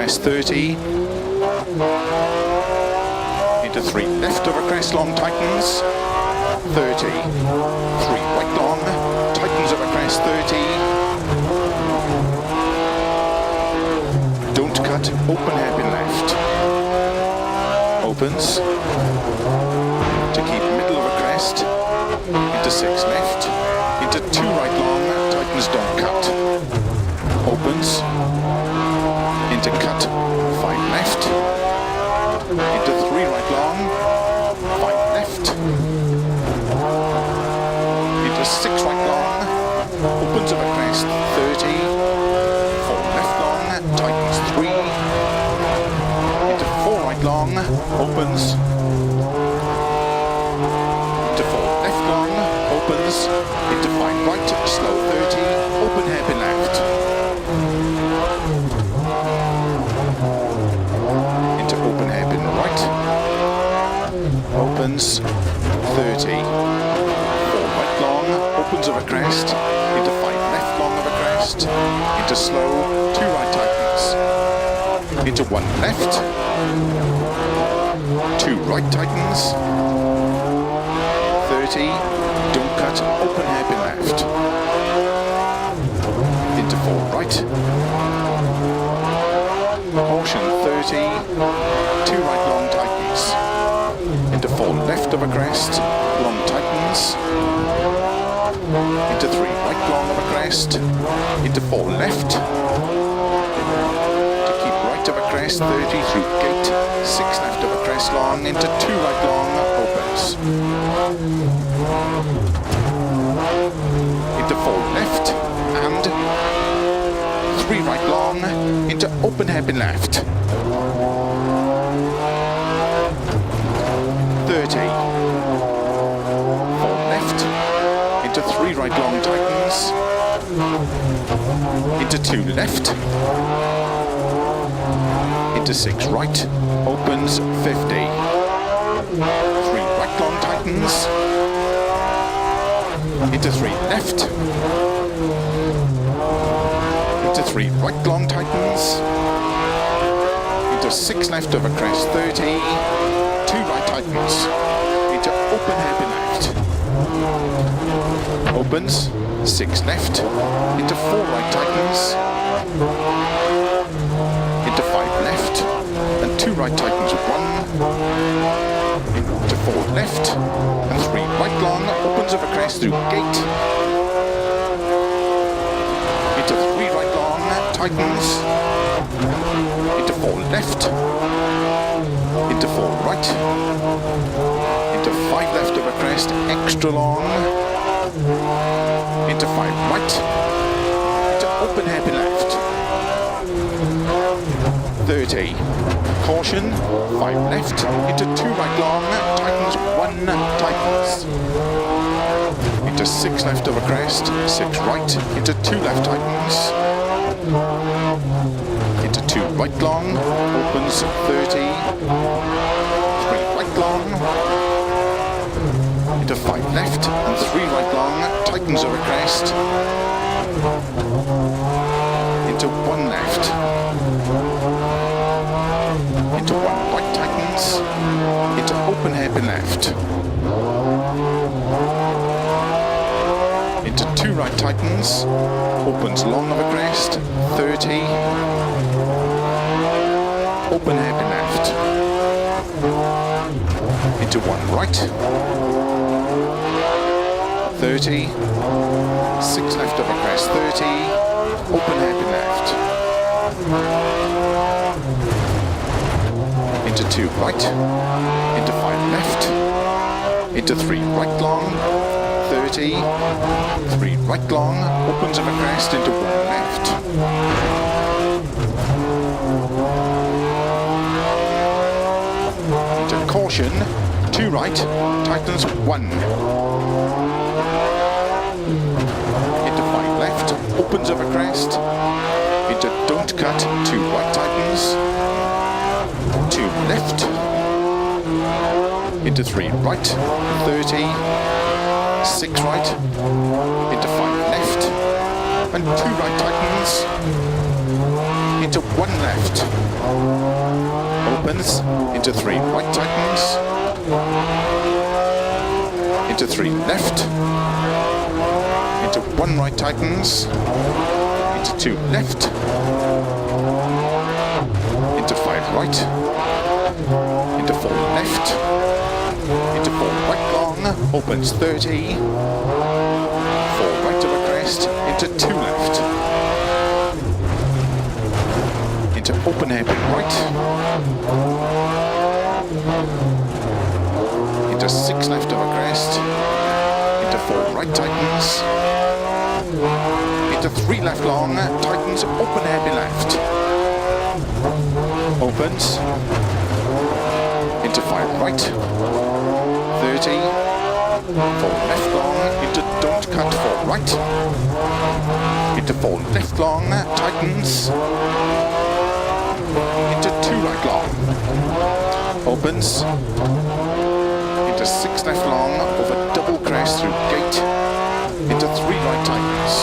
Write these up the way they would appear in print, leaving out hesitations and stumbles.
crest 30, into 3 left over crest long tightens, 30, 3 right long, tightens over crest 30, don't cut, open hairpin left, opens, to keep middle over crest, into 6 left, into 2 right long, tightens don't cut, opens, into cut, 5 left, into 3 right long, 5 left, into 6 right long, opens over crest, 30, 4 left long, tightens 3, into 4 right long, opens, into 4 left long, opens, into 5 right, slow 30, open hairpin left, into open hairpin right, opens, 30, 4 right long, opens over crest, into 5 left long over crest, into slow, 2 right tightens, into 1 left, 2 right tightens, 30, don't cut, open hairpin left, into 4 right, caution 30, 2 right long tightens, into 4 left over crest, long tightens, into 3 right long over crest, into 4 left, to keep right over crest, 30 through gate, 6 left over crest long, into 2 right long, opens, into 4 left, and 3 right long, into open hairpin left, 30, 4 left, into 3 right long tightens, into 2 left, into 6 right, opens 50, 3 right long tightens, into 3 left, into 3 right long tightens, into 6 left over crest 30, 2 right tightens, into open hairpin left, opens, 6 left, into 4 right tightens, into 5 left, and 2 right tightens 1, into 4 left, and 3 right long, opens over crest through gate, into 3 right long, tightens, into 4 left, into 4 right, into 5 left over crest, extra long, into 5 right, into open hairpin left, 30, caution, 5 left, into 2 right long, tightens 1, tightens, into 6 left over crest, 6 right, into 2 left tightens, into 2 right long, opens 30, 3 right long, into 5 left, and 3 right long, tightens over crest, into 1 left, into 1 right tightens, into open hairpin left, into 2 right tightens, opens long over crest, 30, open hairpin left, into 1 right, 30, 6 left over crest, 30, open hairpin left, into 2 right, into 5 left, into 3 right long, 30, 3 right long, opens over crest, into 1 left, into caution, 2 right, tightens 1, into 5 left, opens over crest, into don't cut, 2 right tightens, 2 left, into 3 right, 30, 6 right, into 5 left, and 2 right tightens, into 1 left, opens, into 3 right tightens, into 3 left, into 1 right tightens, into 2 left, into 5 right, into 4 left, into 4 right long, opens 30, 4 right of a crest, into 2 left, into open hairpin right, into 6 left of a crest, into 4 right tightens, into 3 left long, tightens, open hairpin left, opens, into 5 right, 30, 4 left long, into don't cut 4 right, into 4 left long, tightens, into 2 right long, opens, into 6 left long, over double crest through gate, into 3 right tightens,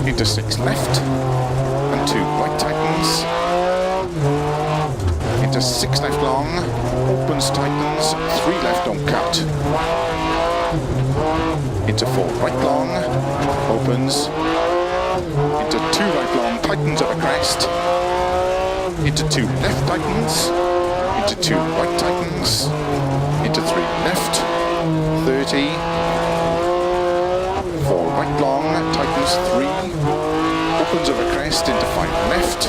into 6 left, and 2 right tightens, into 6 left long, opens tightens, 3 left don't cut, into 4 right long, opens, into 2 right long, tightens of a crest, into 2 left tightens, into 2 right tightens, into 3 left, 30, 4 right long, tightens 3, opens of a crest, into 5 left,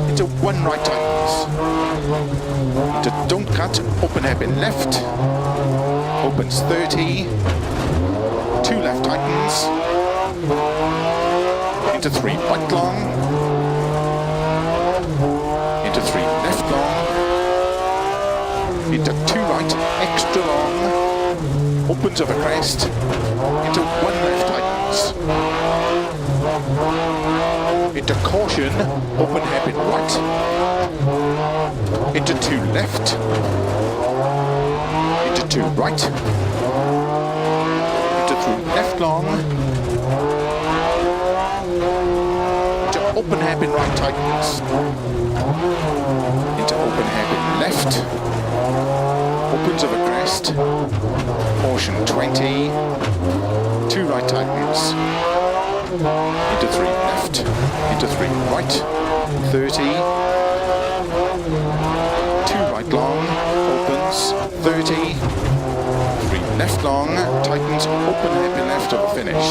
into 1 right tightens, into don't cut, open hairpin left, opens 30, 2 left tightens, into 3 right long, into 3 left long, into 2 right extra long, opens of a crest, into 1 left tightens, into caution, open hairpin right, into 2 left, into 2 right, into 3 left long, into open hairpin right tightens, into open hairpin left, opens of a crest, caution 20, 2 right tightens, into 3 left, into 3 right, 30, 2 right long, opens, 30, 3 left long, tightens, open hairpin left of a finish.